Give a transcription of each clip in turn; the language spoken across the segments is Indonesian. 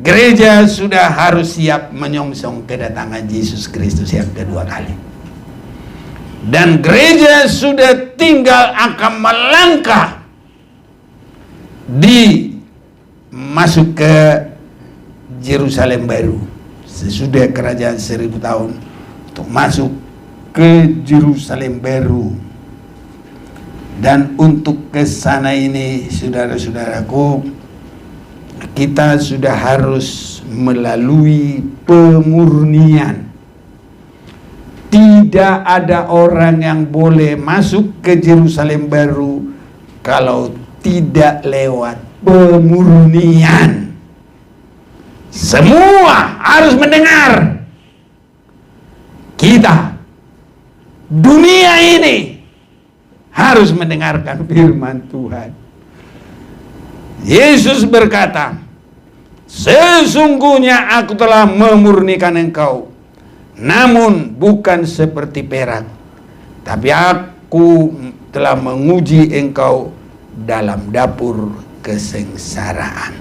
gereja sudah harus siap menyongsong kedatangan Yesus Kristus yang kedua kali. Dan gereja sudah tinggal akan melangkah masuk ke Yerusalem baru sesudah kerajaan 1000 tahun, untuk masuk ke Yerusalem baru. Dan untuk ke sana ini, saudara-saudaraku, kita sudah harus melalui pemurnian. Tidak ada orang yang boleh masuk ke Yerusalem baru kalau tidak lewat pemurnian. Semua harus mendengar. Kita, dunia ini, harus mendengarkan firman Tuhan. Yesus berkata, sesungguhnya aku telah memurnikan engkau, namun bukan seperti perak, tapi aku telah menguji engkau dalam dapur kesengsaraan.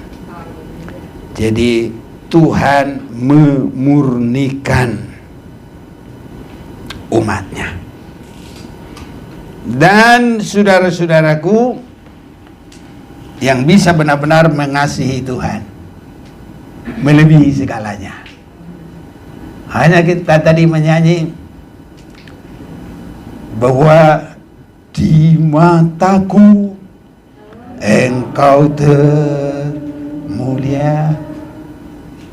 Jadi Tuhan memurnikan umatnya. Dan saudara-saudaraku, yang bisa benar-benar mengasihi Tuhan melebihi segalanya. Hanya kita tadi menyanyi bahwa di mataku engkau termulia.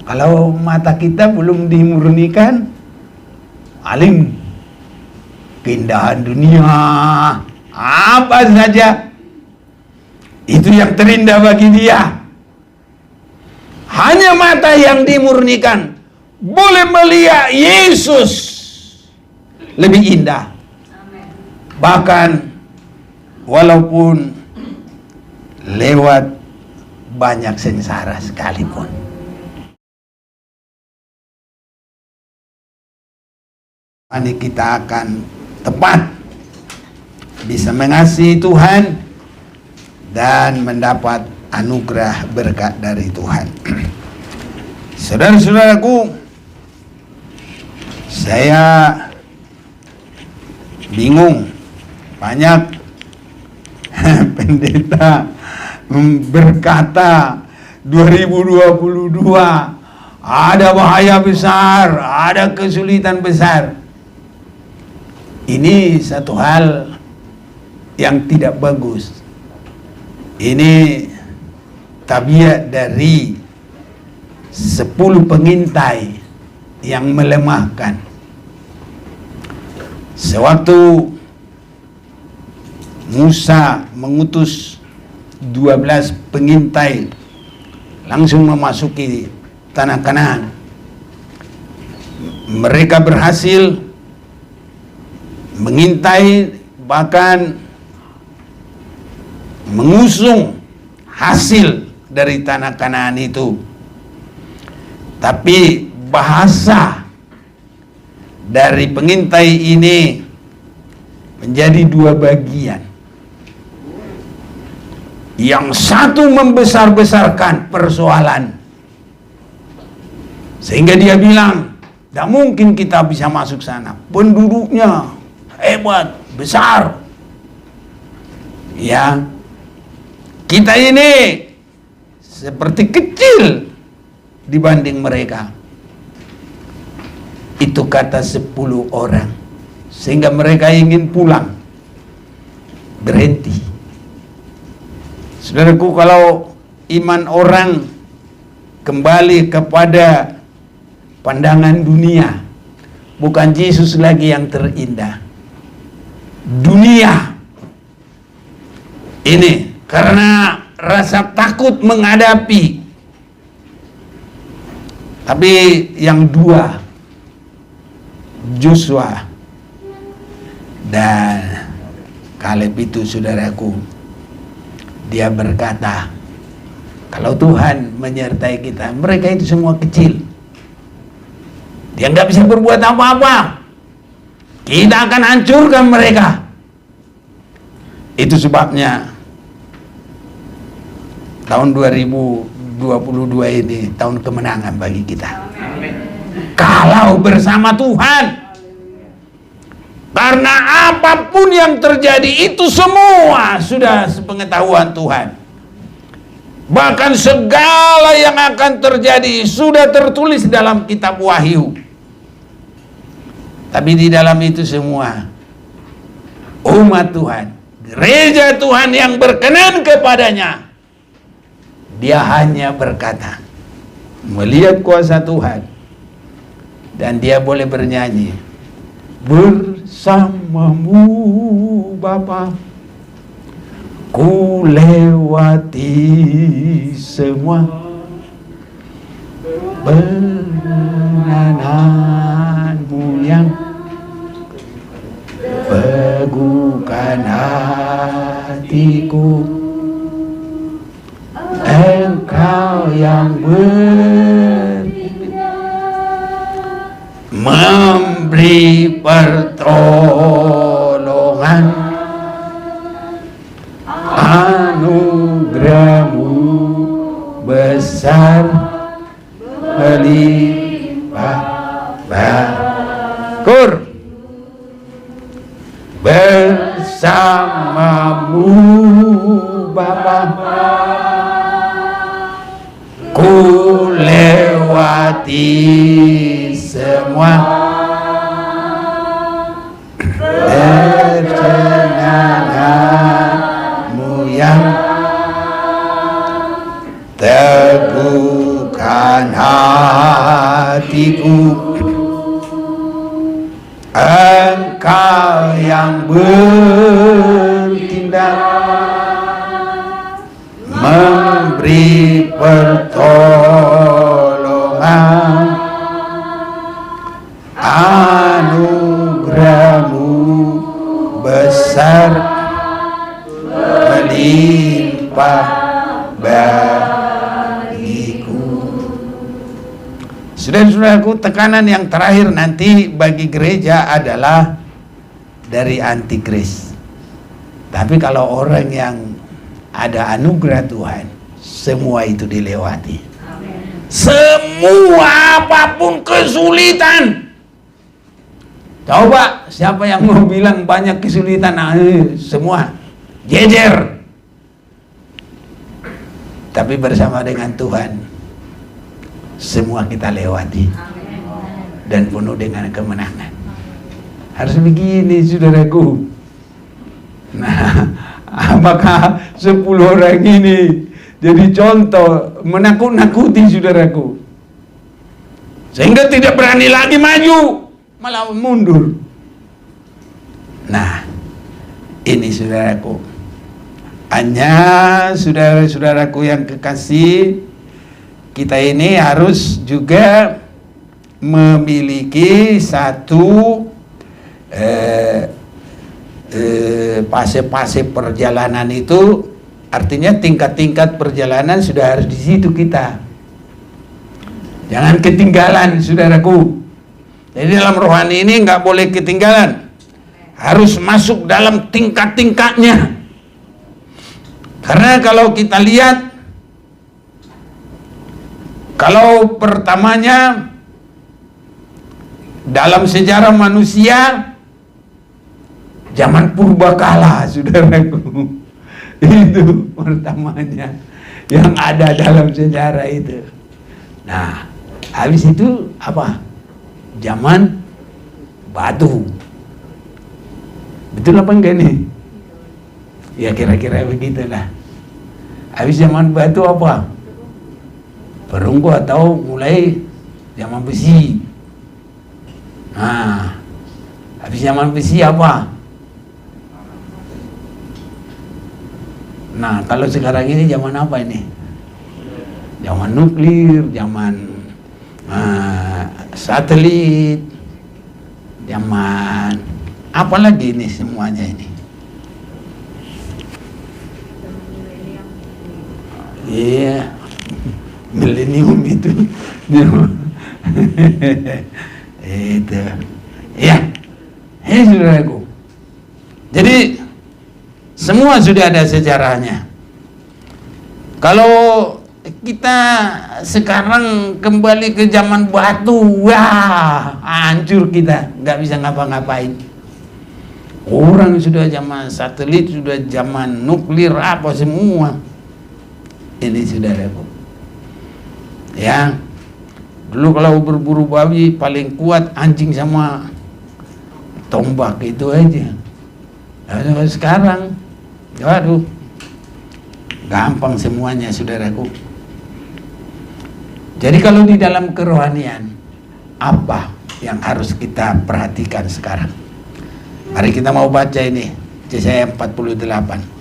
Kalau mata kita belum dimurnikan, paling keindahan dunia apa saja itu yang terindah bagi dia. Hanya mata yang dimurnikan boleh melihat Yesus lebih indah. Bahkan walaupun lewat banyak sengsara sekalipun. Ini kita akan tepat bisa mengasihi Tuhan dan mendapat anugerah berkat dari Tuhan. Saudara-saudaraku, saya bingung. Banyak pendeta berkata 2022 ada bahaya besar, ada kesulitan besar. Ini satu hal yang tidak bagus. Ini tabiat dari 10 pengintai yang melemahkan. Sewaktu Musa mengutus 12 pengintai langsung memasuki tanah Kanaan, mereka berhasil mengintai, bahkan mengusung hasil dari tanah Kanaan itu. Tapi bahasa dari pengintai ini menjadi 2 bagian. Yang satu membesar-besarkan persoalan, sehingga dia bilang, tidak mungkin kita bisa masuk sana, penduduknya hebat, besar. Ya, kita ini seperti kecil dibanding mereka. Itu kata 10 orang. Sehingga mereka ingin pulang, berhenti. Saudaraku, kalau iman orang kembali kepada pandangan dunia, bukan Yesus lagi yang terindah, dunia ini, karena rasa takut menghadapi. Tapi yang 2, Joshua dan Kaleb itu, saudaraku, dia berkata, kalau Tuhan menyertai kita, mereka itu semua kecil, dia nggak bisa berbuat apa-apa, kita akan hancurkan mereka. Itu sebabnya tahun 2012 2022 ini tahun kemenangan bagi kita. Kalau bersama Tuhan. Karena apapun yang terjadi itu semua sudah sepengetahuan Tuhan. Bahkan segala yang akan terjadi sudah tertulis dalam kitab Wahyu. Tapi di dalam itu semua, umat Tuhan, gereja Tuhan yang berkenan kepadanya, dia hanya berkata, melihat kuasa Tuhan, dan dia boleh bernyanyi, bersamamu Bapa, ku lewati semua penananmu yang teguhkan hatiku. Engkau yang memberi pertolongan, anugerahmu besar melimpah bakur. Bersamamu Bapa, ku lewati semua perjalanan-Mu yang teguhkan hatiku. Engkau yang bertindak, memberi pertolongan, anugerahmu besar melimpah bagiku. Saudara-saudaraku, tekanan yang terakhir nanti bagi gereja adalah dari antikris. Tapi kalau orang yang ada anugerah Tuhan, semua itu dilewati. Amen. Semua apapun kesulitan. Coba siapa yang mau bilang banyak kesulitan? Semua jejer. Tapi bersama dengan Tuhan, semua kita lewati. Amen. Dan penuh dengan kemenangan. Harus begini, saudaraku. Nah, apakah 10 orang ini jadi contoh menakut-nakuti saudaraku, sehingga tidak berani lagi maju, malah mundur? Nah, ini saudaraku, hanya saudara-saudaraku yang kekasih, kita ini harus juga memiliki satu fase-fase perjalanan itu, artinya tingkat-tingkat perjalanan sudah harus di situ kita. Jangan ketinggalan, saudaraku. Jadi dalam rohani ini nggak boleh ketinggalan, harus masuk dalam tingkat-tingkatnya. Karena kalau kita lihat, kalau pertamanya dalam sejarah manusia, zaman purbakala, saudaraku, itu pertamanya yang ada dalam sejarah itu. Nah, habis itu apa? Zaman batu. Betul apa enggak nih? Ya kira-kira begitulah. Habis zaman batu apa? Perunggu atau mulai zaman besi. Nah, habis zaman besi apa? Nah, kalau sekarang ini zaman apa ini? Zaman nuklir, zaman satelit, zaman apa lagi ini semuanya ini? Iya, milenium itu. Itu. Ya. Saudaraku. Jadi semua sudah ada sejarahnya. Kalau kita sekarang kembali ke zaman batu, wah, hancur kita, nggak bisa ngapa-ngapain. Orang sudah zaman satelit, sudah zaman nuklir, apa semua. Ini saudaraku. Ya, dulu kalau berburu babi paling kuat anjing sama tombak, itu aja. Nah, sekarang, waduh, gampang semuanya saudaraku. Jadi kalau di dalam kerohanian, apa yang harus kita perhatikan sekarang? Mari kita mau baca ini, Yesaya 48.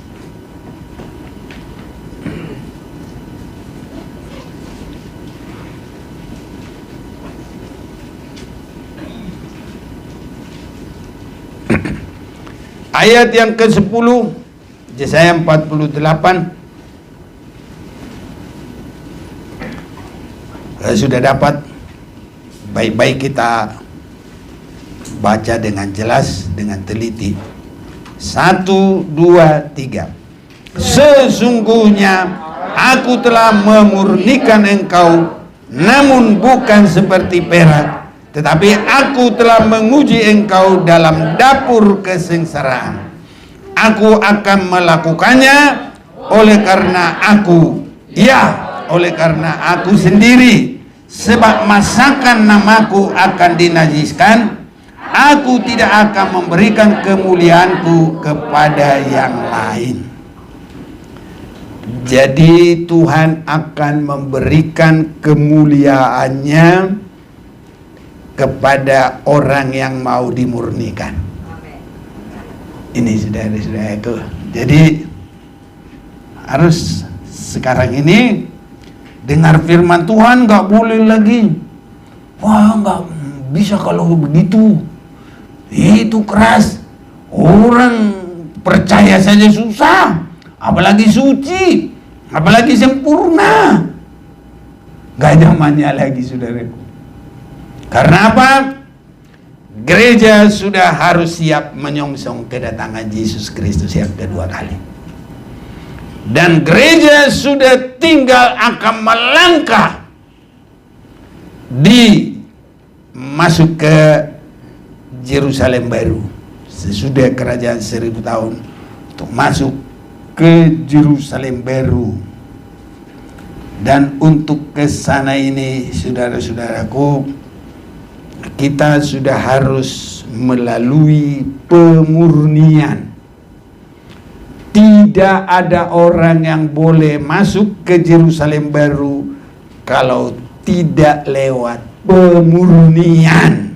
Ayat yang ke-10, Yesaya 48. Sudah dapat? Baik-baik kita baca dengan jelas, dengan teliti. 1, 2, 3. Sesungguhnya aku telah memurnikan engkau, namun bukan seperti perak, tetapi aku telah menguji engkau dalam dapur kesengsaraan. Aku akan melakukannya oleh karena aku sendiri, sebab masakan namaku akan dinajiskan. Aku tidak akan memberikan kemuliaanku kepada yang lain. Jadi Tuhan akan memberikan kemuliaannya kepada orang yang mau dimurnikan. Ini saudara-saudaraku. Jadi harus sekarang ini dengar firman Tuhan, nggak boleh lagi, wah nggak bisa kalau begitu, itu keras, orang percaya saja susah, apalagi suci, apalagi sempurna. Nggak zamannya lagi saudaraku. Karena apa? Gereja sudah harus siap menyongsong kedatangan Yesus Kristus yang kedua kali. Dan gereja sudah tinggal akan melangkah masuk ke Yerusalem baru sesudah kerajaan 1000 tahun, untuk masuk ke Yerusalem baru. Dan untuk ke sana ini saudara-saudaraku, kita sudah harus melalui pemurnian. Tidak ada orang yang boleh masuk ke Yerusalem baru kalau tidak lewat pemurnian.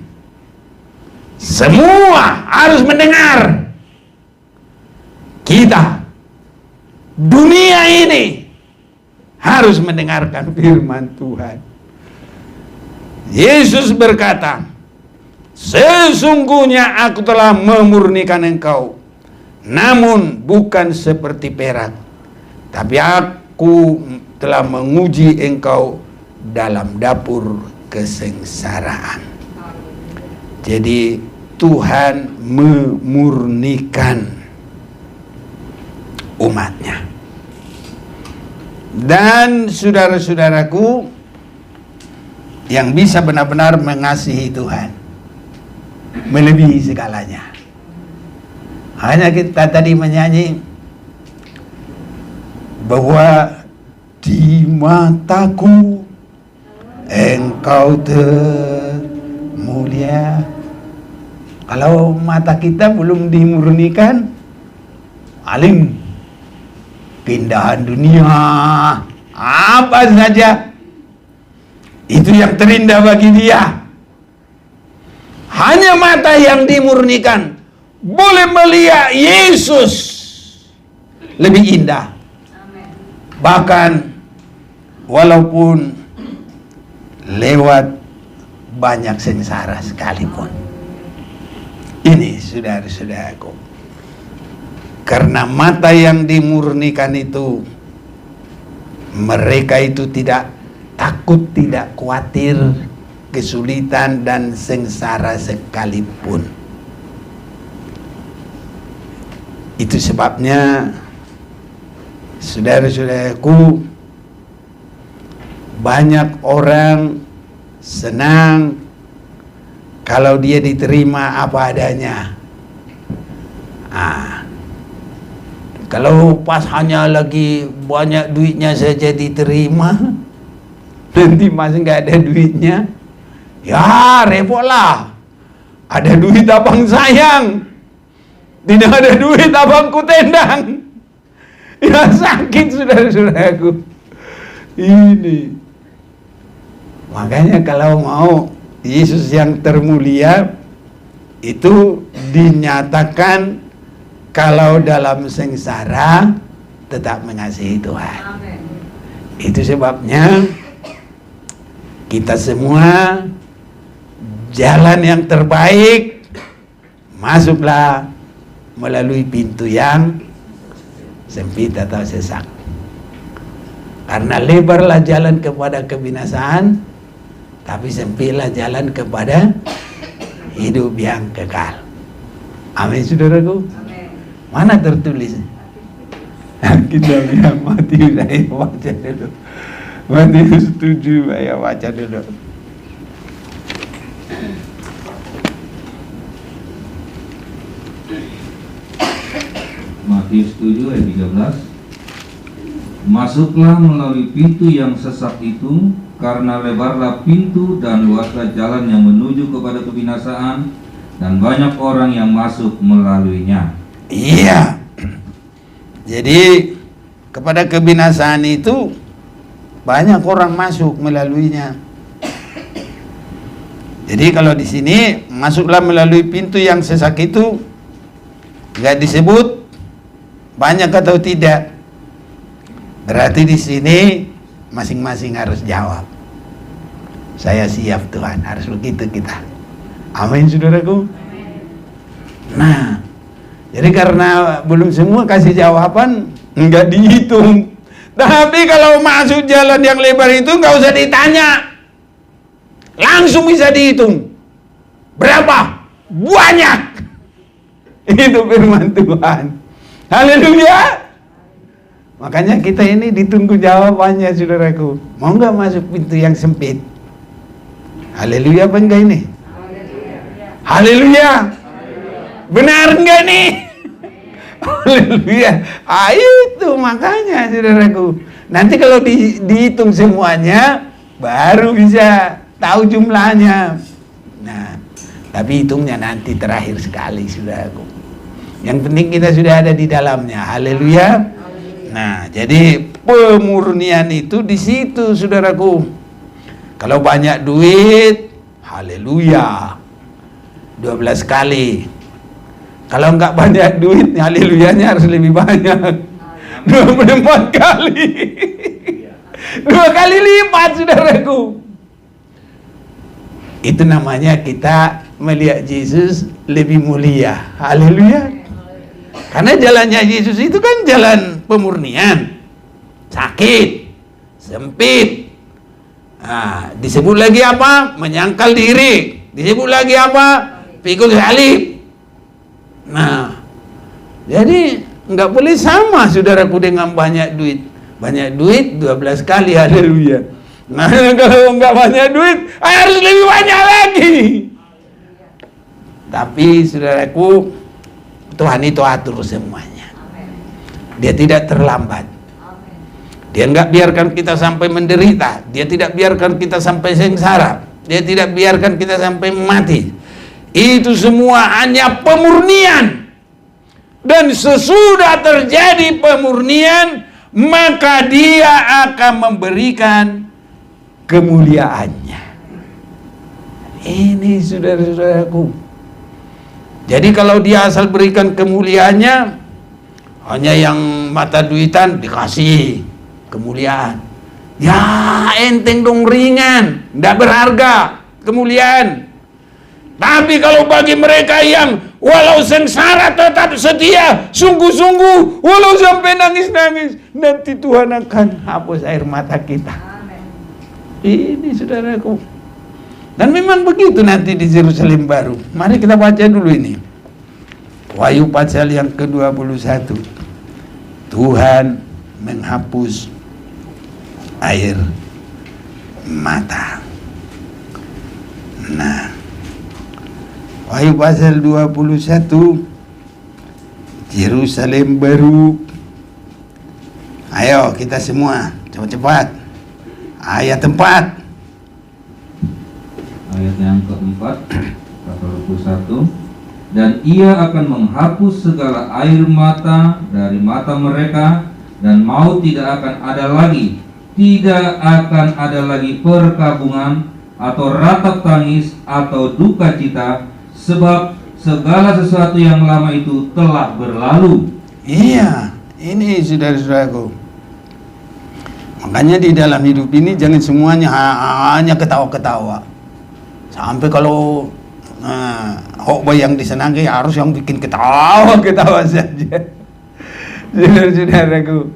Semua harus mendengar. Kita, dunia ini, harus mendengarkan firman Tuhan. Yesus berkata, sesungguhnya aku telah memurnikan engkau, namun bukan seperti perak, tapi aku telah menguji engkau dalam dapur kesengsaraan. Jadi Tuhan memurnikan umatnya. Dan saudara-saudaraku yang bisa benar-benar mengasihi Tuhan melebihi segalanya. Hanya kita tadi menyanyi bahwa di mataku engkau termulia. Kalau mata kita belum dimurnikan, alim keindahan dunia apa saja itu yang terindah bagi dia. Hanya mata yang dimurnikan boleh melihat Yesus lebih indah. Bahkan walaupun lewat banyak sengsara sekalipun. Ini saudara-saudaraku, karena mata yang dimurnikan itu, mereka itu tidak takut, tidak khawatir kesulitan dan sengsara sekalipun. Itu sebabnya saudara-saudaraku, banyak orang senang kalau dia diterima apa adanya. Kalau pas hanya lagi banyak duitnya saja diterima, nanti masih nggak ada duitnya, ya repot lah. Ada duit abang sayang, tidak ada duit abang ku tendang. Ya sakit saudara-saudaraku. Ini makanya kalau mau Yesus yang termulia itu dinyatakan kalau dalam sengsara tetap mengasihi Tuhan. Amen. Itu sebabnya kita semua jalan yang terbaik, masuklah melalui pintu yang sempit atau sesak. Karena lebarlah jalan kepada kebinasaan, tapi sempitlah jalan kepada hidup yang kekal. Amin, saudaraku. Mana tertulis? Kita lihat Matius, ayo baca dulu. Matius 7, ayo baca dulu. Matius 7 ayat 13. Masuklah melalui pintu yang sesak itu, karena lebarlah pintu dan luaslah jalan yang menuju kepada kebinasaan, dan banyak orang yang masuk melaluinya. Iya. Jadi kepada kebinasaan itu banyak orang masuk melaluinya. Jadi kalau di sini masuklah melalui pintu yang sesak itu, nggak disebut banyak atau tidak. Berarti di sini masing-masing harus jawab. Saya siap Tuhan, harus begitu kita. Amin, saudaraku. Nah, jadi karena belum semua kasih jawaban, enggak dihitung. Tapi kalau masuk jalan yang lebar itu nggak usah ditanya, langsung bisa dihitung. Berapa? Banyak. Itu firman Tuhan. Haleluya. Makanya kita ini ditunggu jawabannya, saudaraku. Mau nggak masuk pintu yang sempit? Haleluya, apa enggak ini? Haleluya. Benar enggak nih? Haleluya. Itu makanya, saudaraku. Nanti kalau dihitung semuanya, baru bisa tahu jumlahnya. Nah, tapi hitungnya nanti terakhir sekali, saudaraku. Yang penting kita sudah ada di dalamnya. Haleluya. Nah, jadi pemurnian itu di situ, saudaraku. Kalau banyak duit, haleluya, 12 kali. Kalau enggak banyak duit, haleluyanya harus lebih banyak, 24 kali. 2 kali lipat, saudaraku. Itu namanya kita melihat Yesus lebih mulia. Haleluya. Karena jalannya Yesus itu kan jalan pemurnian. Sakit, sempit. Nah, disebut lagi apa? Menyangkal diri. Disebut lagi apa? Pikul salib. Nah, jadi nggak boleh sama, saudaraku, dengan banyak duit. Banyak duit 12 kali, haleluya. Nah, kalau nggak banyak duit, harus lebih banyak lagi. Tapi, saudaraku, Tuhan itu atur semuanya. Dia tidak terlambat. Dia nggak biarkan kita sampai menderita. Dia tidak biarkan kita sampai sengsara. Dia tidak biarkan kita sampai mati. Itu semua hanya pemurnian. Dan sesudah terjadi pemurnian, maka dia akan memberikan kemuliaannya. Ini saudara-saudaraku. Jadi kalau dia asal berikan kemuliaannya, hanya yang mata duitan dikasih kemuliaan. Ya enteng dong, ringan, tidak berharga kemuliaan. Tapi kalau bagi mereka yang walau sengsara tetap setia, sungguh-sungguh, walau sampai nangis-nangis, nanti Tuhan akan hapus air mata kita. Amen. Ini saudaraku. Dan memang begitu nanti di Yerusalem baru. Mari kita baca dulu ini. Wahyu pasal yang ke-21. Tuhan menghapus air mata. Nah, Wahyu pasal 21, Yerusalem baru. Ayo kita semua cepat-cepat. Ayat 4. Ayat yang keempat, pasal 21. Dan ia akan menghapus segala air mata dari mata mereka, dan maut tidak akan ada lagi. Tidak akan ada lagi perkabungan atau ratap tangis atau duka cita, sebab segala sesuatu yang lama itu telah berlalu. Iya, ini saudara-saudaraku. Makanya di dalam hidup ini jangan semuanya hanya ketawa-ketawa. Sampai kalau khotbah yang disenangi harus yang bikin ketawa-ketawa saja. Saudara-saudaraku,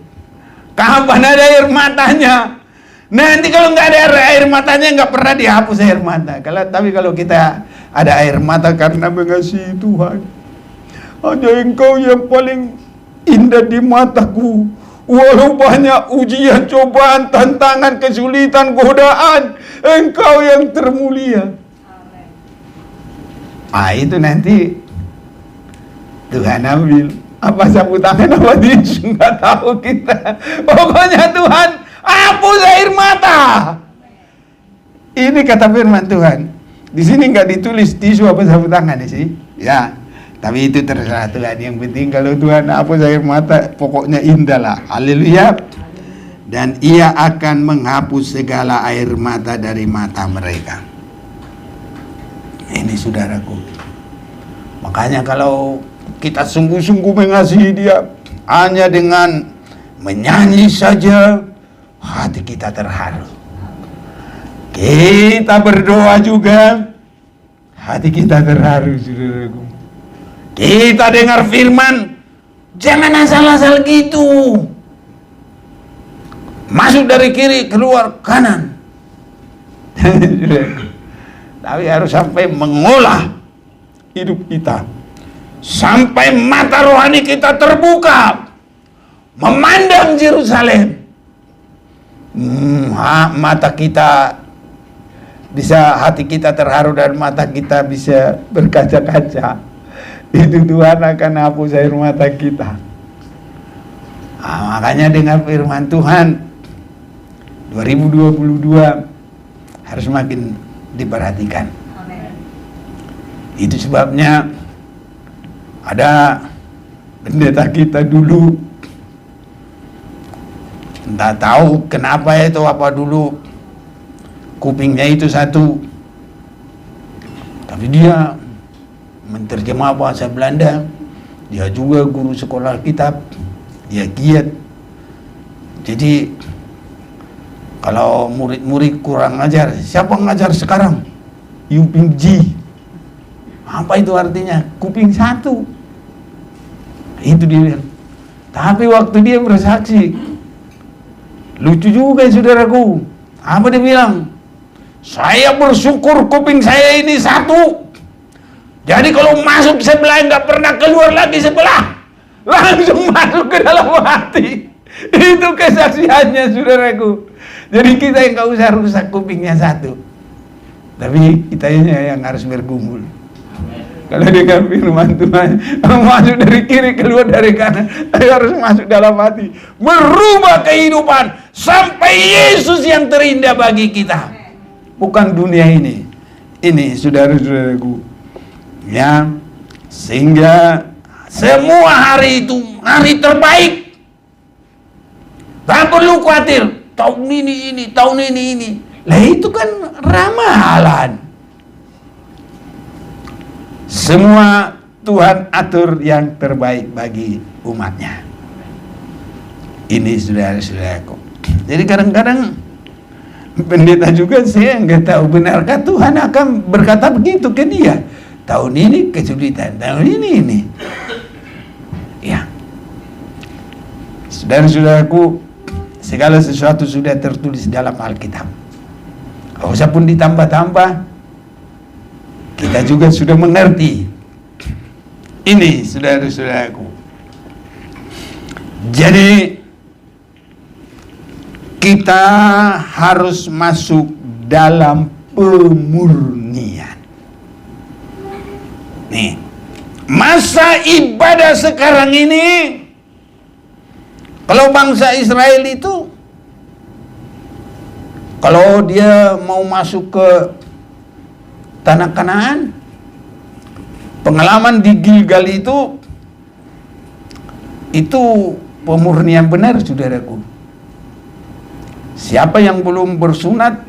kapan ada air matanya? Nanti kalau nggak ada air matanya, nggak pernah dihapus air mata. Tapi kalau kita ada air mata karena mengasihi Tuhan, hanya Engkau yang paling indah di mataku. Walau banyak ujian, cobaan, tantangan, kesulitan, godaan, Engkau yang termulia. Itu nanti Tuhan ambil apa sapu tangan, apa tisu, nggak tahu kita. Pokoknya Tuhan hapus air mata. Ini kata firman Tuhan. Di sini nggak ditulis tisu apa sapu tangan di sini. Ya, tapi itu terserah Tuhan. Yang penting kalau Tuhan hapus air mata, pokoknya indah lah. Haleluya. Dan ia akan menghapus segala air mata dari mata mereka. Ini saudaraku. Makanya kalau kita sungguh-sungguh mengasihi Dia, hanya dengan menyanyi saja hati kita terharu. Kita berdoa juga hati kita terharu, saudaraku. Kita dengar firman, jangan asal-asal gitu. Masuk dari kiri, keluar kanan. Tapi harus sampai mengolah hidup kita, sampai mata rohani kita terbuka, memandang Yerusalem. Mata kita bisa, hati kita terharu dan mata kita bisa berkaca-kaca. Itu Tuhan akan hapus air mata kita. Makanya dengan firman Tuhan 2022 harus makin diperhatikan. Amen. Itu sebabnya ada pendeta kita dulu, entah tahu kenapa itu, apa dulu kupingnya itu satu, tapi dia menterjemah bahasa Belanda, dia juga guru sekolah kitab, dia giat. Jadi kalau murid-murid kurang ngajar, siapa ngajar sekarang? Yuping Ji. Apa itu artinya? Kuping satu. Itu dia. Tapi waktu dia bersaksi, lucu juga saudaraku. Apa dia bilang? Saya bersyukur kuping saya ini satu. Jadi kalau masuk sebelah nggak pernah keluar lagi sebelah. Langsung masuk ke dalam hati. Itu kesaksiannya saudaraku. Jadi kita yang gak usah rusak kupingnya satu, tapi kita yang harus bergumul. Kalau dengan firman Tuhan, masuk dari kiri, keluar dari kanan, harus masuk dalam hati, merubah kehidupan sampai Yesus yang terindah bagi kita, bukan dunia ini. Ini saudara-saudaraku, ya, sehingga semua hari itu hari terbaik. Tak perlu khawatir tahun ini, tahun ini. Lah itu kan ramalan. Semua Tuhan atur yang terbaik bagi umatnya. Ini saudara-saudaraku. Jadi kadang-kadang pendeta juga saya nggak tahu benarkah Tuhan akan berkata begitu ke dia. Tahun ini kesulitan, tahun ini. Ya. Saudara-saudaraku, segala sesuatu sudah tertulis dalam Alkitab. Kalau usah pun ditambah-tambah, kita juga sudah mengerti. Ini saudara-saudaraku. Jadi kita harus masuk dalam pemurnian. Nih, masa ibadah sekarang ini, kalau bangsa Israel itu, kalau dia mau masuk ke tanah Kanaan, pengalaman di Gilgal itu pemurnian benar, saudaraku. Siapa yang belum bersunat,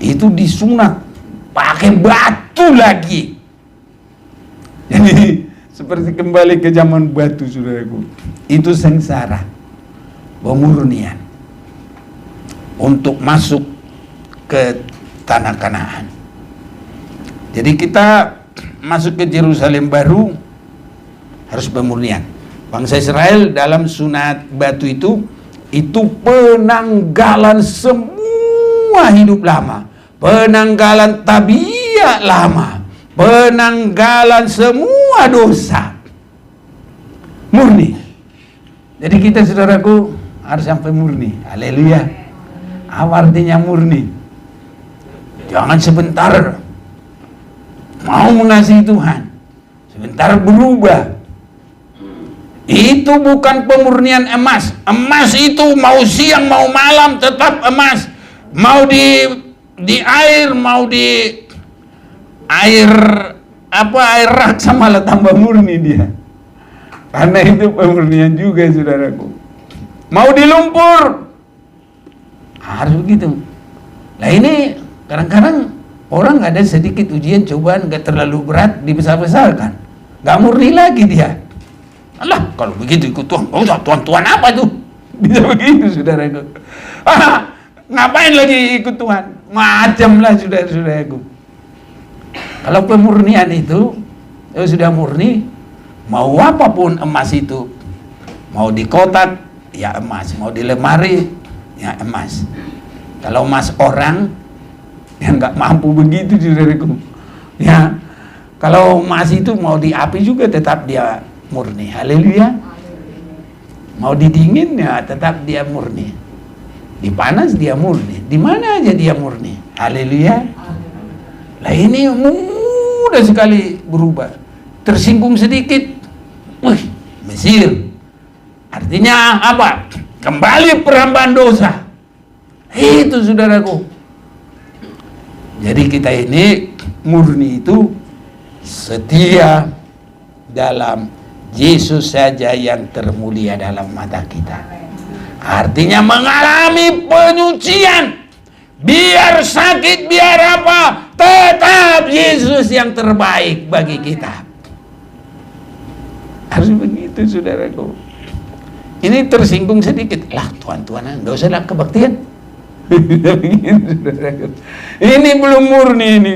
itu disunat pakai batu lagi. Jadi seperti kembali ke zaman batu, saudaraku. Itu sengsara, pemurnian untuk masuk ke tanah Kanaan. Jadi kita masuk ke Yerusalem baru harus pemurnian. Bangsa Israel dalam sunat batu itu penanggalan semua hidup lama, penanggalan tabiat lama, penanggalan semua dosa, murni. Jadi kita, saudaraku, harus sampai murni. Haleluya. Apa artinya murni? Jangan sebentar mau mengasihi Tuhan, sebentar berubah. Itu bukan pemurnian emas. Emas itu mau siang mau malam tetap emas. Mau di air, mau di air raksa malah tambah murni dia. Karena itu pemurnian juga, saudaraku. Mau di lumpur harus begitu. Nah ini kadang-kadang orang ada sedikit ujian cobaan gak terlalu berat dibesar-besarkan, gak murni lagi dia. Alah, kalau begitu ikut Tuhan, Tuhan apa tuh? Bisa begitu, saudaraku. Ngapain lagi ikut Tuhan? Macam lah, saudara-saudaraku. Kalau pemurnian itu sudah murni, mau apapun emas itu, mau di kotak ya emas, mau di lemari ya emas. Kalau emas orang yang nggak mampu begitu, saudaraku, ya kalau emas itu mau di api juga tetap dia murni. Haleluya. Mau didingin ya tetap dia murni, di panas dia murni, di mana aja dia murni. Haleluya. Lah ini mudah sekali berubah. Tersinggung sedikit, wih, Mesir. Artinya apa? Kembali perhambaan dosa. Itu, saudaraku. Jadi kita ini murni itu setia dalam Yesus saja yang termulia dalam mata kita. Artinya mengalami penyucian. Biar sakit, biar apa, tetap Yesus yang terbaik bagi kita. Harus begitu, saudaraku. Ini tersinggung sedikit, lah Tuhan-Tuhan, enggak usah lah kebaktian. Ini belum murni, ini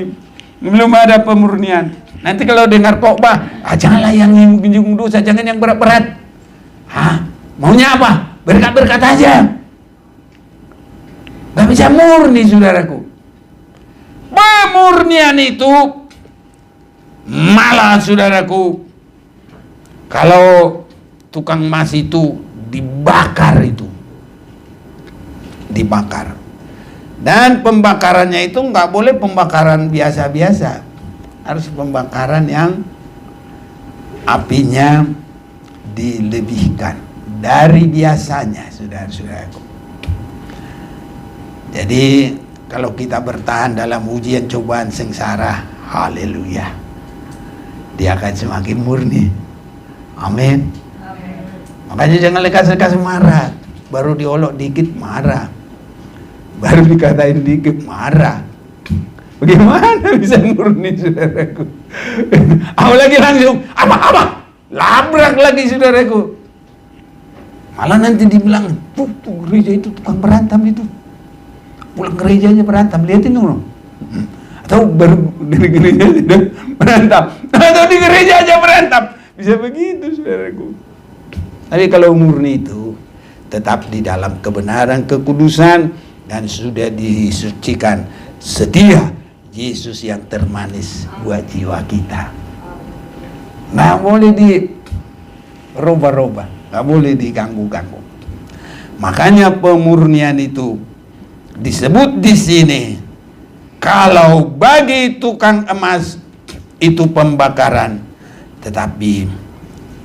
belum ada pemurnian. Nanti kalau dengar khotbah, janganlah yang nyinggung dosa, jangan yang berat-berat. Maunya apa? Berkat-berkat aja. Gak bisa murni, saudaraku. Pemurnian itu malah, saudaraku, kalau tukang emas itu dibakar dibakar. Dan pembakarannya itu nggak boleh pembakaran biasa-biasa, harus pembakaran yang apinya dilebihkan dari biasanya, saudara-saudaraku. Jadi kalau kita bertahan dalam ujian cobaan sengsara, haleluya, dia akan semakin murni. Amin. Makanya jangan lekas-lekas marah. Baru diolok dikit marah, baru dikatain dikit marah. Bagaimana bisa murni, saudaraku? Apalagi langsung apa labrak lagi, saudaraku. Malah nanti dibilang, tuh gereja itu tukang berantem itu, pulang gereja aja berantem, lihatin dulu. Atau baru dari gereja aja berantem, atau di gereja aja berantem. Bisa begitu, saudaraku. Tapi kalau murni itu tetap di dalam kebenaran, kekudusan, dan sudah disucikan, setia Yesus yang termanis buat jiwa kita. Nggak boleh dirubah-rubah, nggak boleh diganggu-ganggu. Makanya pemurnian itu disebut di sini. Kalau bagi tukang emas itu pembakaran, tetapi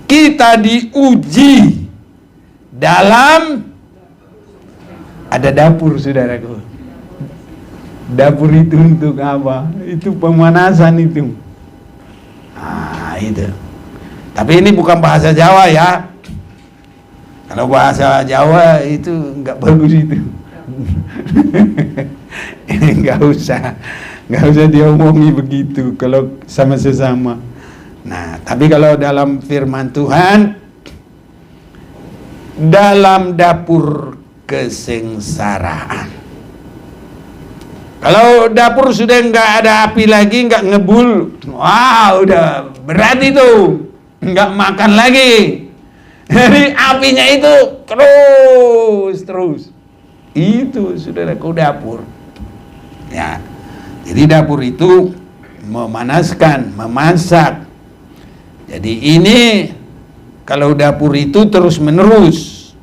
kita diuji dalam ada dapur, saudaraku. Dapur itu untuk apa? Itu pemanasan itu. Itu. Tapi ini bukan bahasa Jawa ya. Kalau bahasa Jawa itu nggak bagus itu. Ini nggak usah diomongi begitu kalau sama sesama. Nah, tapi kalau dalam firman Tuhan, dalam dapur kesengsaraan. Kalau dapur sudah nggak ada api lagi, nggak ngebul, wah udah berat itu, nggak makan lagi. Jadi apinya itu terus. Itu saudaraku dapur. Ya, jadi dapur itu memanaskan, memasak. Jadi ini kalau dapur itu terus menerus.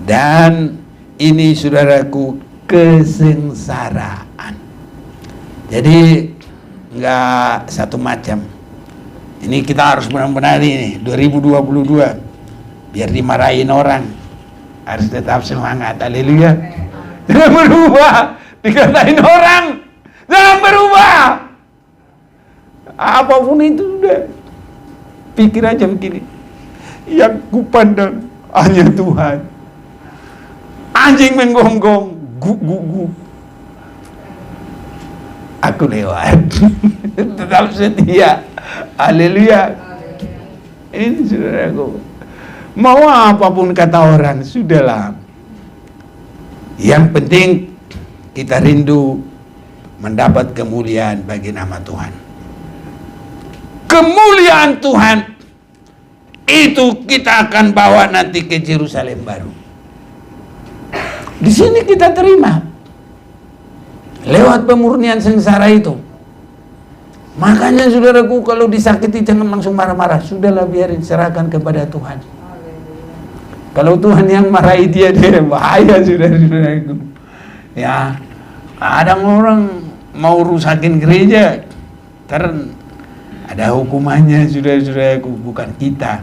Dan ini saudaraku kesengsaraan. Jadi nggak satu macam. Ini kita harus benar-benar ini 2022 biar dimarahin orang harus tetap semangat. Haleluya. Jangan berubah, dikatain orang jangan berubah. Apapun itu udah pikir aja begini, yang kupandang hanya Tuhan. Anjing menggonggong, guk. Aku lewat. Tetap setia. Haleluya. Ini saudaraku, mau apapun kata orang, sudahlah. Yang penting kita rindu mendapat kemuliaan bagi nama Tuhan. Kemuliaan Tuhan itu kita akan bawa nanti ke Yerusalem baru. Di sini kita terima lewat pemurnian sengsara itu. Makanya saudaraku, kalau disakiti jangan langsung marah-marah. Sudahlah, biarin, serahkan kepada Tuhan. Kalau Tuhan yang marahi dia bahaya, saudara-saudaraku. Ya, kadang orang mau rusakin gereja, karena ada hukumannya, saudara-saudaraku, bukan kita.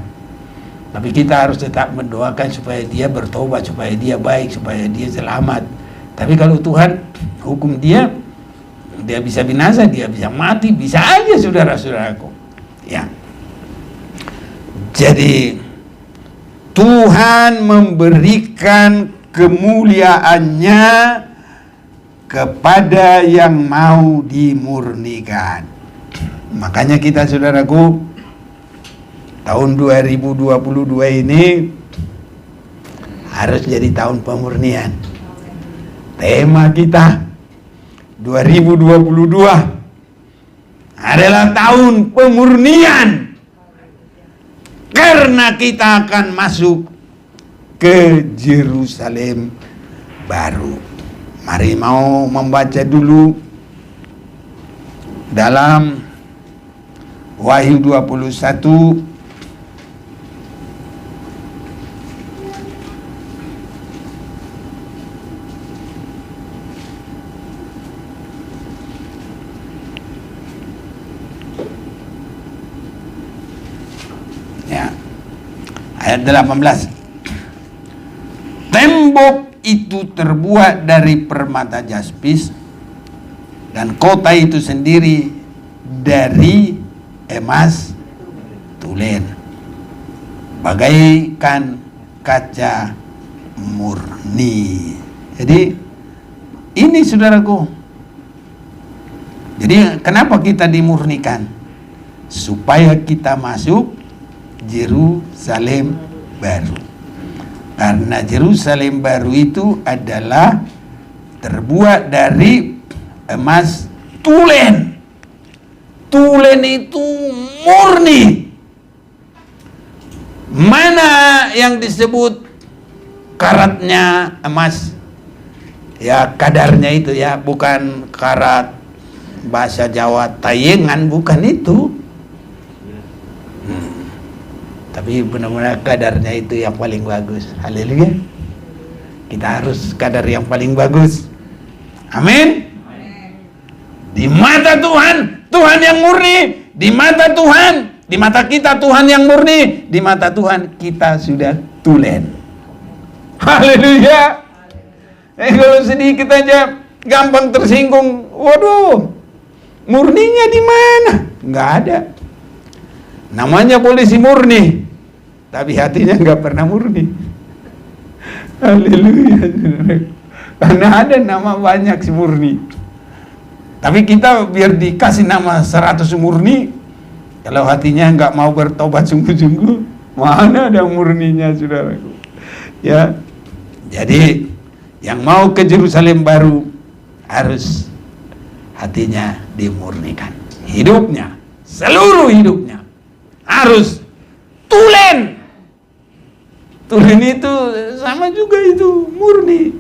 Tapi kita harus tetap mendoakan supaya dia bertobat, supaya dia baik, supaya dia selamat. Tapi kalau Tuhan hukum dia bisa binasa, dia bisa mati, bisa aja saudara-saudaraku. Ya. Jadi Tuhan memberikan kemuliaannya kepada yang mau dimurnikan. Makanya kita saudaraku, tahun 2022 ini harus jadi tahun pemurnian. Tema kita 2022 adalah tahun pemurnian, karena kita akan masuk ke Yerusalem baru. Mari mau membaca dulu dalam Wahyu 21 ayat 18. Tembok itu terbuat dari permata jaspis, dan kota itu sendiri dari emas tulen, bagaikan kaca murni. Jadi ini saudaraku, jadi kenapa kita dimurnikan? Supaya kita masuk Yerusalem baru. Karena Yerusalem baru itu adalah terbuat dari emas tulen. Tulen itu murni. Mana yang disebut karatnya emas? Ya kadarnya itu ya, bukan karat bahasa Jawa tayengan, bukan itu. Tapi benar-benar kadarnya itu yang paling bagus. Haleluya. kita harus kadar yang paling bagus. Amin. Di mata Tuhan, Tuhan yang murni. Di mata Tuhan, di mata kita Tuhan yang murni. Di mata Tuhan kita sudah tulen. Haleluya. Kalau sedikit aja gampang tersinggung, waduh, murninya di mana? Nggak ada. Namanya polisi murni, tapi hatinya nggak pernah murni. Haleluya. Karena ada nama banyak si murni. Tapi kita biar dikasih nama 100 murni, kalau hatinya nggak mau bertobat sungguh-sungguh, mana ada murninya, saudaraku? Ya, jadi yang mau ke Yerusalem baru harus hatinya dimurnikan. Hidupnya, seluruh hidupnya harus tulen. Tulen itu sama juga itu murni.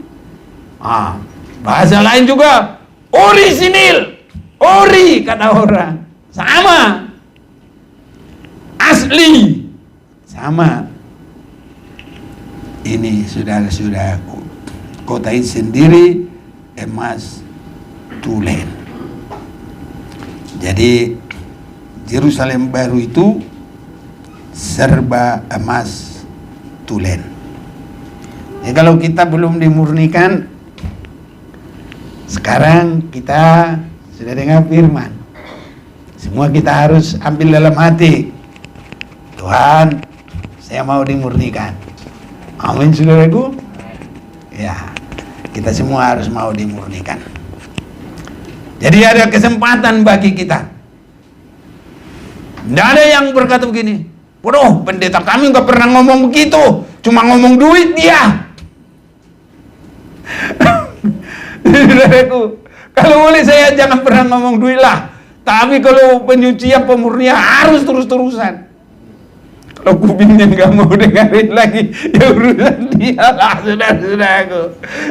Bahasa lain juga orisinil, ori kata orang, sama, asli, sama. Ini saudara-saudaraku, kota ini sendiri emas tulen. Jadi Yerusalem baru itu serba emas tulen. Ya, kalau kita belum dimurnikan, sekarang kita sudah dengar firman. Semua kita harus ambil dalam hati. Tuhan, saya mau dimurnikan. Amin, saudaraku. Ya, kita semua harus mau dimurnikan. Jadi ada kesempatan bagi kita. Tidak ada yang berkata begini, waduh, pendeta kami nggak pernah ngomong begitu, cuma ngomong duit dia. Saudaraku, kalau boleh saya jangan pernah ngomong duit lah. Tapi kalau penyucian, pemurnian harus terus-terusan. Kalau kupingnya nggak mau dengerin lagi, ya urusan dia lah, saudara-saudaraku.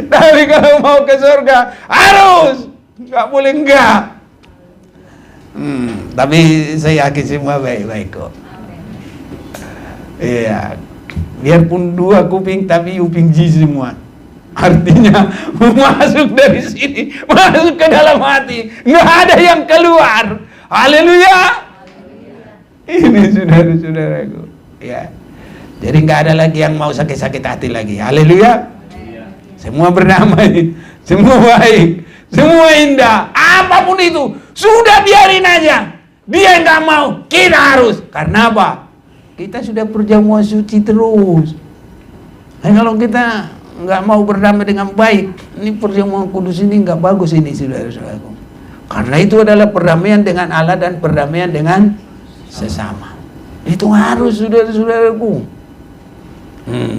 Tapi kalau mau ke surga harus, nggak boleh enggak. Tapi saya yakin semua baik-baik kok. Iya, biarpun 2 kuping tapi uping ji semua. Artinya masuk dari sini, masuk ke dalam hati, nggak ada yang keluar. Haleluya. Ini saudara-saudaraku, ya. Jadi nggak ada lagi yang mau sakit-sakit hati lagi. Haleluya. Semua berdamai, semua baik, semua indah. Apapun itu sudah biarin aja. Dia nggak mau, kita harus. Karena apa? Kita sudah perjamuan suci terus. Dan kalau kita nggak mau berdamai dengan baik, ini perjamuan kudus ini nggak bagus ini, saudara-saudaraku. Karena itu adalah perdamaian dengan Allah dan perdamaian dengan sesama. Itu harus, saudara-saudaraku.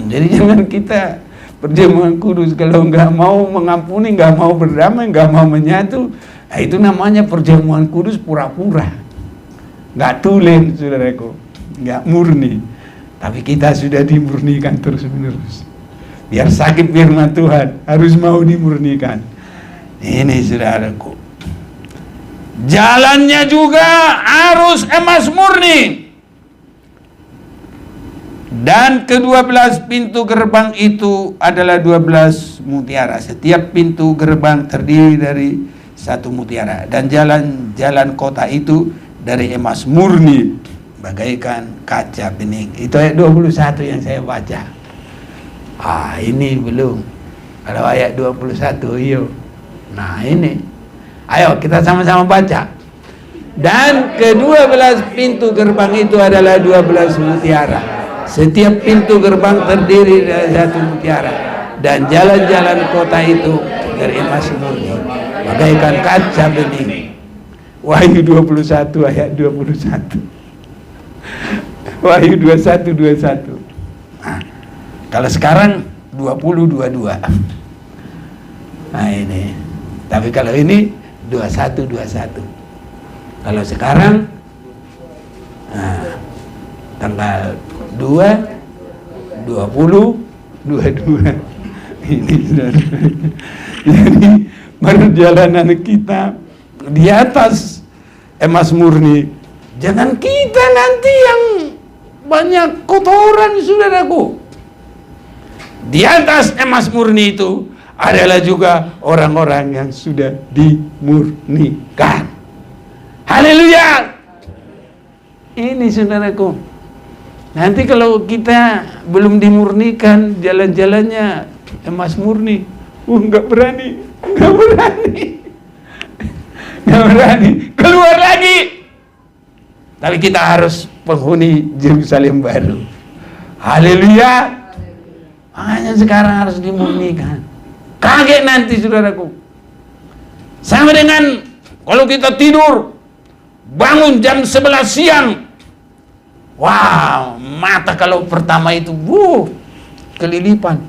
Jadi jangan kita perjamuan kudus kalau nggak mau mengampuni, nggak mau berdamai, nggak mau menyatu, nah itu namanya perjamuan kudus pura-pura, nggak tulen, saudaraku, nggak murni. Tapi kita sudah dimurnikan terus-menerus. Biar sakit firman Tuhan, harus mau dimurnikan. Ini saudaraku. Jalannya juga harus emas murni. Dan ke-12 pintu gerbang itu adalah 12 mutiara. Setiap pintu gerbang terdiri dari 1 mutiara. Dan jalan-jalan kota itu dari emas murni, bagaikan kaca bening. Itu ayat 21 yang saya baca. Ini belum. Kalau ayat 21, iya. Nah ini, ayo kita sama-sama baca. Dan ke-12 pintu gerbang itu adalah 12 mutiara. Setiap pintu gerbang terdiri dari 1 mutiara. Dan jalan-jalan kota itu dari emas murni, bagaikan kaca bening. Wahyu 21 ayat 21. Wahyu 21. Kalau sekarang 20-22. Nah ini. Tapi kalau ini 21. Kalau sekarang tanggal 2, 20, 22. Ini sudah. Jadi perjalanan kita di atas emas murni. Jangan kita nanti yang banyak kotoran, saudaraku. Di atas emas murni itu adalah juga orang-orang yang sudah dimurnikan. Haleluya. Ini saudaraku, nanti kalau kita belum dimurnikan, jalan-jalannya emas murni, nggak berani, keluar lagi. Tapi kita harus penghuni Yerusalem baru. Haleluya. Makanya sekarang harus dimurnikan. Kaget nanti saudaraku. Sama dengan kalau kita tidur, bangun jam 11 siang. Wow, mata kalau pertama itu, kelilipan.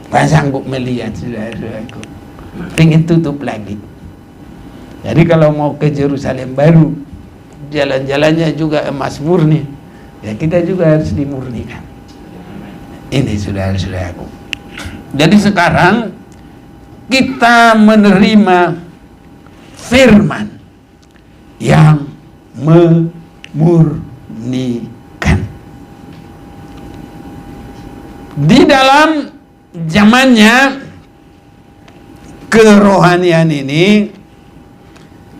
Gak sanggup melihat saudaraku. Pengen tutup lagi. Jadi kalau mau ke Yerusalem baru, jalan-jalannya juga emas murni, ya kita juga harus dimurnikan. Ini saudara-saudaraku. Jadi sekarang kita menerima firman yang memurnikan. Di dalam zamannya kerohanian ini,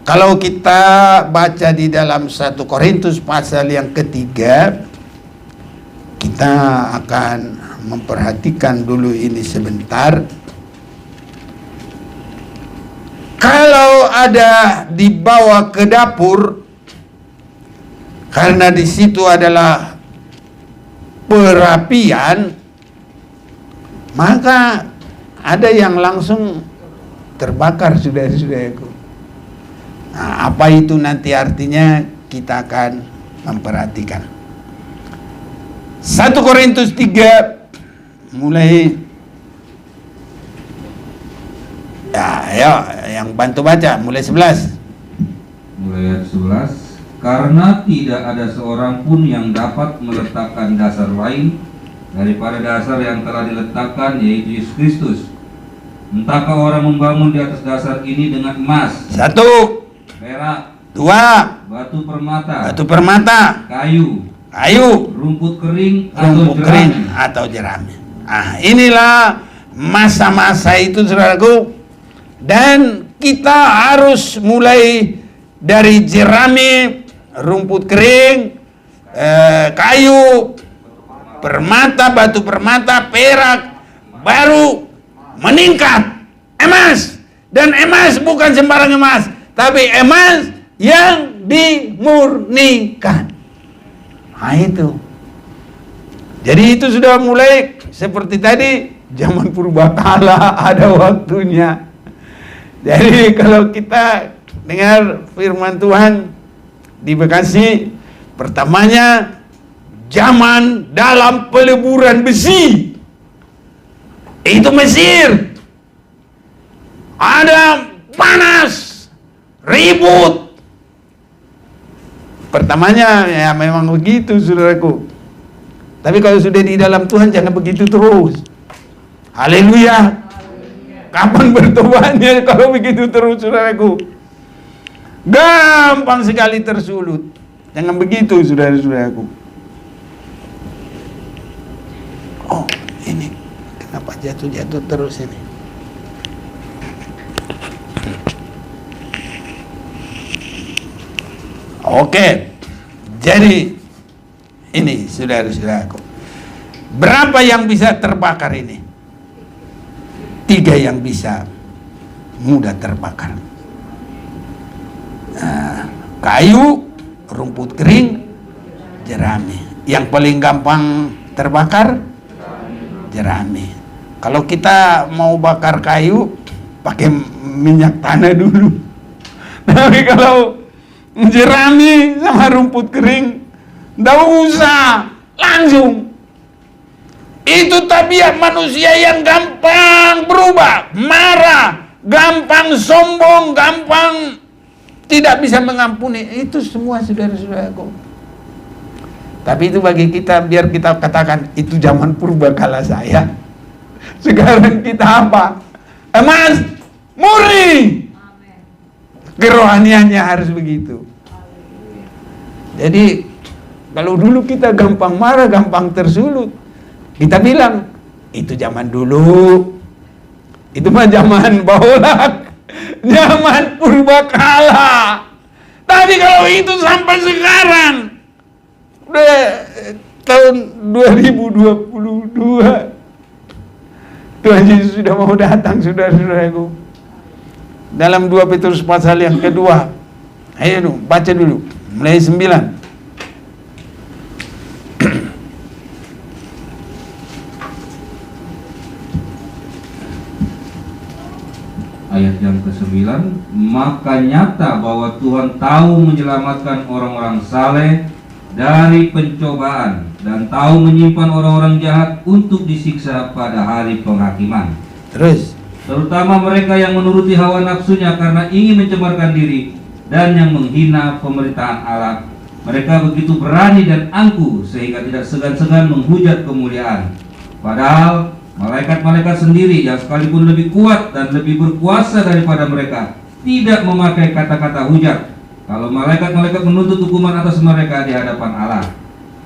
kalau kita baca di dalam 1 Korintus pasal yang ketiga, kita akan memperhatikan dulu ini sebentar. Kalau ada dibawa ke dapur, karena di situ adalah perapian, maka ada yang langsung terbakar, saudara-saudaraku. Nah, apa itu nanti artinya kita akan memperhatikan. 1 Korintus 3 mulai, yang bantu baca mulai 11. Mulai ayat 11. Karena tidak ada seorang pun yang dapat meletakkan dasar lain daripada dasar yang telah diletakkan, yaitu Yesus Kristus. Entahkah orang membangun di atas dasar ini dengan emas, 1, perak, 2, batu permata, kayu, rumput kering atau jerami. Inilah masa-masa itu saudaraku, dan kita harus mulai dari jerami, rumput kering, kayu, permata, batu permata, perak, baru meningkat emas. Dan emas bukan sembarang emas, tapi emas yang dimurnikan. Itu. Jadi itu sudah mulai seperti tadi, zaman purbakala ada waktunya. Jadi kalau kita dengar firman Tuhan di Bekasi, pertamanya zaman dalam peleburan besi. Itu Mesir. Ada panas, ribut. Pertamanya ya memang begitu saudaraku. Tapi kalau sudah di dalam Tuhan jangan begitu terus. Haleluya. Kapan bertobatnya kalau begitu terus saudaraku? Gampang sekali tersulut. Jangan begitu saudara-saudaraku. Oh ini kenapa jatuh-jatuh terus ini? Oke, jadi ini saudara-saudaraku, berapa yang bisa terbakar ini? 3 yang bisa mudah terbakar. Kayu, rumput kering, jerami. Yang paling gampang terbakar jerami. Kalau kita mau bakar kayu, pakai minyak tanah dulu. Tapi kalau jerami sama rumput kering, nggak usah, langsung. Itu tabiat manusia yang gampang berubah, marah, gampang sombong, gampang tidak bisa mengampuni. Itu semua saudara-saudaraku. Tapi itu bagi kita, biar kita katakan itu zaman purbakala saya. Sekarang kita apa? Emas murni. Kerohaniannya harus begitu. Jadi kalau dulu kita gampang marah, gampang tersulut, kita bilang Itu zaman dulu. Itu mah zaman Baholak, zaman purbakala. Tapi kalau itu sampai sekarang, udah tahun 2022, Tuhan Yesus sudah mau datang, saudara-saudaraku. Dalam 2 Petrus pasal yang kedua, ayo baca dulu, mulai 9. Ayat yang ke-9, maka nyata bahwa Tuhan tahu menyelamatkan orang-orang saleh dari pencobaan dan tahu menyimpan orang-orang jahat untuk disiksa pada hari penghakiman. Terus, terutama mereka yang menuruti hawa nafsunya karena ingin mencemarkan diri dan yang menghina pemerintahan Allah. Mereka begitu berani dan angkuh sehingga tidak segan-segan menghujat kemuliaan. Padahal malaikat-malaikat sendiri yang sekalipun lebih kuat dan lebih berkuasa daripada mereka tidak memakai kata-kata hujat kalau malaikat-malaikat menuntut hukuman atas mereka di hadapan Allah.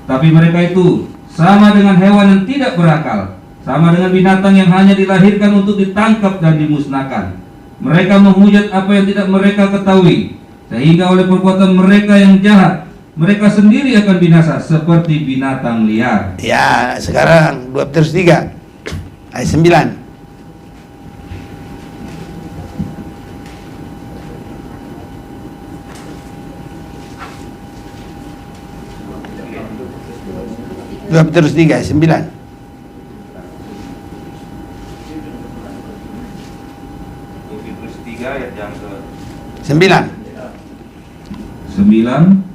Tapi mereka itu sama dengan hewan yang tidak berakal, sama dengan binatang yang hanya dilahirkan untuk ditangkap dan dimusnahkan. Mereka menghujat apa yang tidak mereka ketahui, sehingga oleh perbuatan mereka yang jahat mereka sendiri akan binasa seperti binatang liar. ya sekarang 2 Petrus 3 ayat 9. Dua Petrus 3 ayat 9. Petrus 3 ayat yang Sembilan. 9.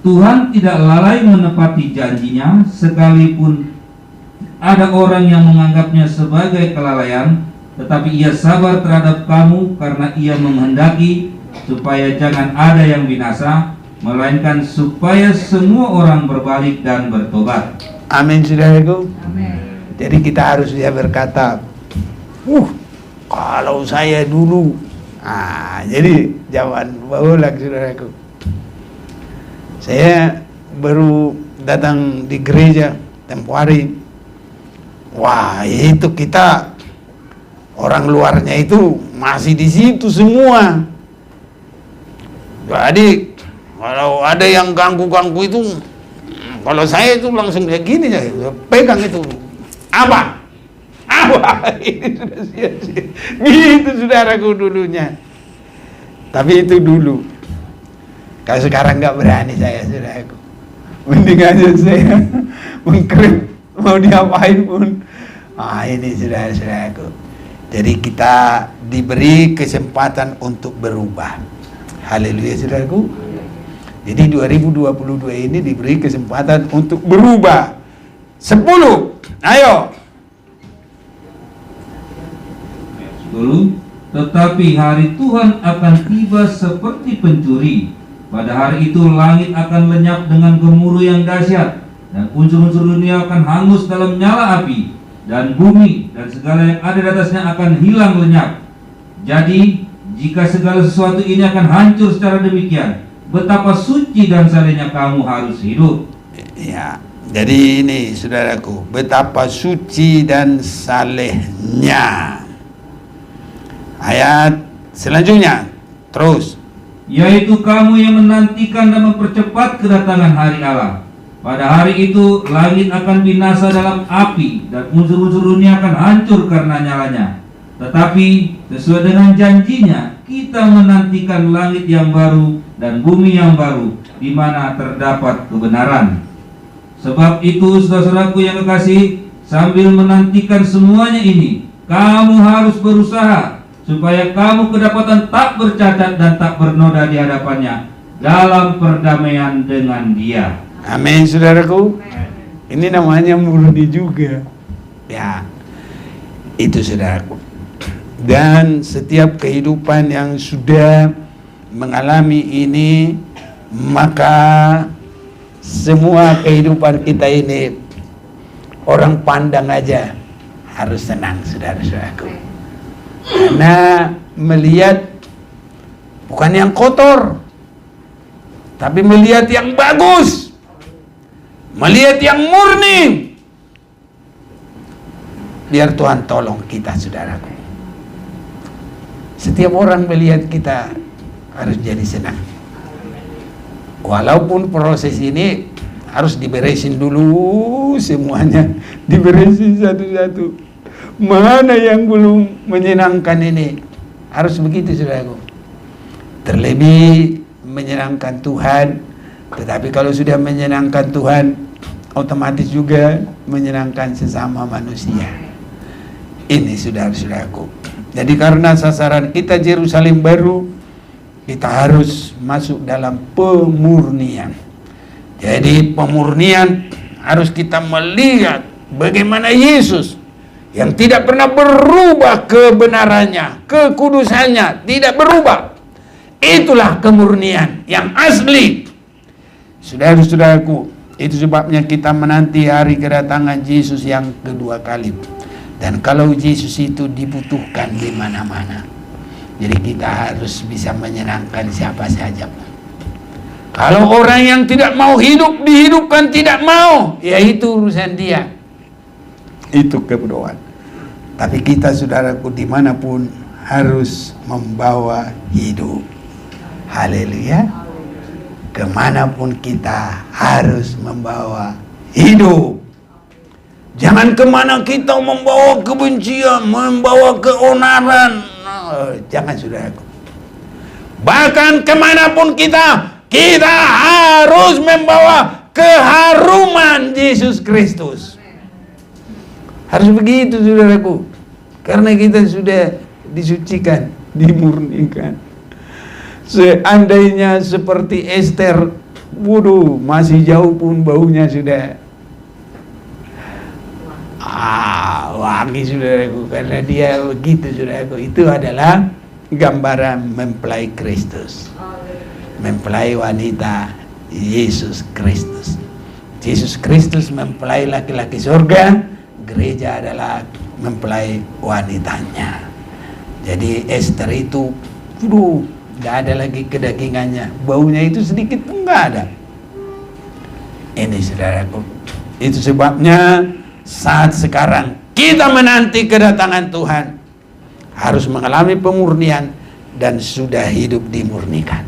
Tuhan tidak lalai menepati janjinya sekalipun ada orang yang menganggapnya sebagai kelalaian, tetapi ia sabar terhadap kamu karena ia menghendaki supaya jangan ada yang binasa, melainkan supaya semua orang berbalik dan bertobat. Amin, saudaraku. Amin. Jadi kita harus bisa berkata, kalau saya dulu, jadi zaman Baholak, saudaraku. Saya baru datang di gereja tempo hari. Wah, itu kita orang luarnya itu masih di situ semua. Jadi kalau ada yang ganggu-ganggu itu, kalau saya itu langsung kayak gini ya, pegang itu. Apa? Ini sudah sia-sia. Gitu saudaraku dulunya. Tapi itu dulu. Kalau sekarang nggak berani saya, saudaraku. Mending aja saya mengkrim, mau diapain pun. Ini saudara-saudaraku. Jadi kita diberi kesempatan untuk berubah. Haleluya, saudaraku. Jadi 2022 ini diberi kesempatan untuk berubah. 10. Ayo. 10. Tetapi hari Tuhan akan tiba seperti pencuri. Pada hari itu langit akan lenyap dengan gemuruh yang dahsyat, dan unsur-unsur dunia akan hangus dalam nyala api, dan bumi dan segala yang ada di atasnya akan hilang lenyap. Jadi jika segala sesuatu ini akan hancur secara demikian, betapa suci dan salehnya kamu harus hidup. Ya, jadi ini saudaraku, betapa suci dan salehnya. Ayat selanjutnya, terus. Yaitu kamu yang menantikan dan mempercepat kedatangan hari Allah. Pada hari itu langit akan binasa dalam api, dan unsur-unsur dunia akan hancur karena nyalanya. Tetapi sesuai dengan janjinya, kita menantikan langit yang baru dan bumi yang baru, di mana terdapat kebenaran. Sebab itu, saudara-saudaraku yang kekasih, sambil menantikan semuanya ini, kamu harus berusaha supaya kamu kedapatan tak bercacat dan tak bernoda di hadapannya dalam perdamaian dengan Dia. Amin, saudaraku. Ini namanya murni juga. Ya, itu saudaraku. Dan setiap kehidupan yang sudah mengalami ini, maka semua kehidupan kita ini orang pandang aja harus senang, saudara-saudaraku. Karena melihat bukan yang kotor, tapi melihat yang bagus, melihat yang murni. Biar Tuhan tolong kita, saudaraku. Setiap orang melihat kita harus jadi senang. Walaupun proses ini harus diberesin dulu semuanya, diberesin satu-satu. Mana yang belum menyenangkan ini? Harus begitu, saudaraku. Terlebih menyenangkan Tuhan, tetapi kalau sudah menyenangkan Tuhan, otomatis juga menyenangkan sesama manusia. Ini saudara-saudaraku. Jadi karena sasaran kita Yerusalem baru, kita harus masuk dalam pemurnian. Jadi pemurnian harus kita melihat bagaimana Yesus yang tidak pernah berubah kebenarannya, kekudusannya, tidak berubah. Itulah kemurnian yang asli. Saudara-saudaraku, itu sebabnya kita menanti hari kedatangan Yesus yang kedua kali. Dan kalau Yesus itu dibutuhkan di mana-mana, jadi kita harus bisa menyenangkan siapa saja. Kalau orang yang tidak mau hidup dihidupkan tidak mau, ya itu urusan dia. Itu kebodohan. Tapi kita, saudaraku, dimanapun harus membawa hidup. Haleluya. Kemanapun kita harus membawa hidup. Jangan kemana kita membawa kebencian, membawa keonaran. Jangan, saudaraku. Bahkan kemanapun kita harus membawa keharuman Yesus Kristus. Harus begitu, saudaraku. Karena kita sudah disucikan, dimurnikan. Seandainya seperti Esther, waduh, masih jauh pun baunya sudah wangi, saudaraku. Karena dia begitu, saudaraku. Itu adalah gambaran mempelai Kristus, mempelai wanita Yesus Kristus. Yesus Kristus mempelai laki-laki surga, gereja adalah mempelai wanitanya. Jadi Esther itu, tidak ada lagi kedagingannya, baunya itu sedikit pun nggak ada. Ini, saudaraku, itu sebabnya saat sekarang kita menanti kedatangan Tuhan, harus mengalami pemurnian dan sudah hidup dimurnikan.